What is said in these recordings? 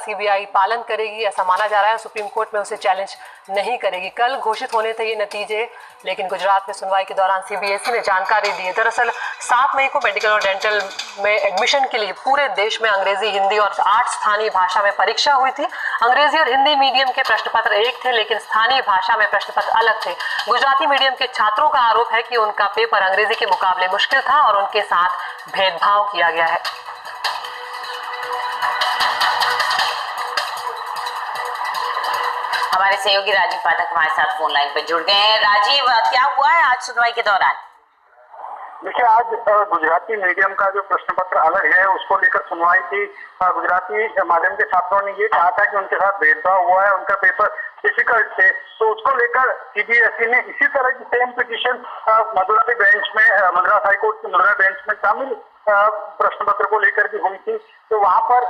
CBI पालन करेगी, ऐसा माना जा रहा है। सुप्रीम कोर्ट में उसे चैलेंज नहीं करेगी। कल घोषित होने थे ये नतीजे, लेकिन गुजरात में सुनवाई के दौरान सीबीएसई ने जानकारी दी। दरअसल 7 मई को मेडिकल और डेंटल में एडमिशन के लिए पूरे देश में अंग्रेजी, हिंदी और 8 स्थानीय भाषा में परीक्षा हुई थी। अंग्रेजी और हिंदी मीडियम के प्रश्न पत्र एक थे, लेकिन स्थानीय भाषा में प्रश्न पत्र अलग थे। गुजराती मीडियम के छात्रों का आरोप है कि उनका पेपर अंग्रेजी के मुकाबले मुश्किल था और उनके साथ भेदभाव किया गया है। हमारे सहयोगी राजीव पाठक हमारे साथ फोन लाइन पर जुड़ गए हैं। राजीव, क्या हुआ है आज सुनवाई के दौरान? देखिए, आज गुजराती मीडियम का जो प्रश्न पत्र अलग है उसको लेकर सुनवाई थी। गुजराती माध्यम के छात्रों ने ये कहा था कि उनके साथ भेदभाव हुआ है, उनका पेपर डिफिकल्ट थे, तो उसको लेकर सीबीएसई ने इसी तरह की सेम पिटीशन मदुराई बेंच में, मद्रास हाईकोर्ट की मदुराई बेंच में शामिल प्रश्न पत्र को लेकर भी हुई थी। तो वहां पर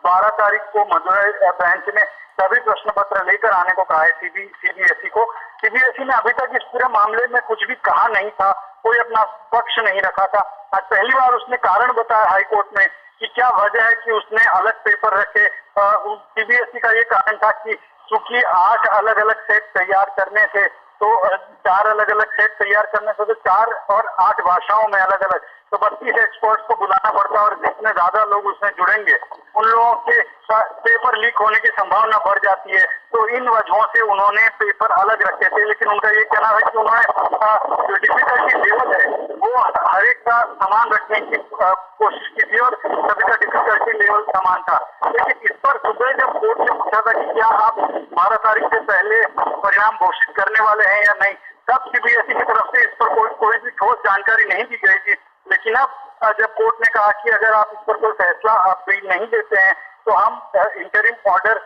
12 तारीख को मदुराई बेंच ने सभी प्रश्न पत्र लेकर आने को कहा है सीबीएसई को। सीबीएसई ने अभी तक इस पूरे मामले में कुछ भी कहा नहीं था, कोई अपना पक्ष नहीं रखा था। आज पहली बार उसने कारण बताया हाईकोर्ट में कि क्या वजह है कि उसने अलग पेपर रखे। सीबीएसई का ये कारण था कि चूंकि 8 अलग अलग सेट तैयार करने थे, तो 4 अलग अलग सेट तैयार करने से तो 4 और 8 भाषाओं में अलग अलग, तो 32 एक्सपर्ट्स को बुलाना पड़ता और जितने ज्यादा लोग उसमें जुड़ेंगे उन लोगों के पेपर लीक होने की संभावना बढ़ जाती है। तो इन वजहों से उन्होंने पेपर अलग रखे थे, लेकिन उनका ये कहना है कि उन्होंने जो डिफिकल्टी लेवल है वो हर एक का समान रखने की कोशिश की थी और सभी का डिफिकल्टी लेवल समान था। लेकिन इस पर सुबह जब कोर्ट ने पूछा था कि क्या आप 12 तारीख से पहले परिणाम घोषित करने वाले हैं या नहीं, तब सीबीएसई की तरफ से इस पर कोई भी ठोस जानकारी नहीं दी गई थी। लेकिन अब जब कोर्ट ने कहा कि अगर आप इस पर कोई फैसला आप भी नहीं देते हैं तो हम इंटरिम ऑर्डर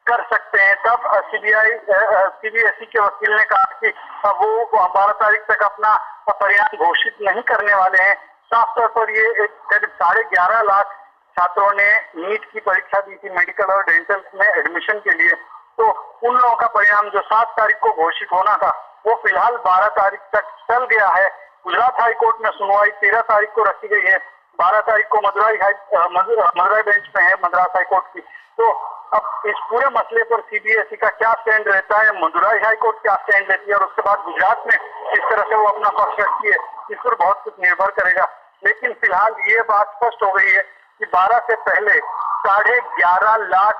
कर सकते हैं, तब सीबीएसई के वकील ने कहा कि वो 12 तारीख तक अपना परिणाम घोषित नहीं करने वाले हैं। साफ तौर पर ये करीब 11.5 लाख छात्रों ने नीट की परीक्षा दी थी मेडिकल और डेंटल में एडमिशन के लिए, तो उन लोगों का परिणाम जो 7 तारीख को घोषित होना था वो फिलहाल 12 तारीख तक चल गया है। गुजरात हाई कोर्ट में सुनवाई 13 तारीख को रखी गई है, 12 तारीख को मदुराई बेंच में है मद्रास हाई कोर्ट की। तो अब इस पूरे मसले पर सीबीएसई का क्या स्टैंड रहता है, मदुराई हाई कोर्ट क्या स्टैंड लेती है और उसके बाद गुजरात में किस तरह से वो अपना पक्ष रखती है, इस पर बहुत कुछ निर्भर करेगा। लेकिन फिलहाल ये बात स्पष्ट हो गई है कि 12 से पहले 11.5 लाख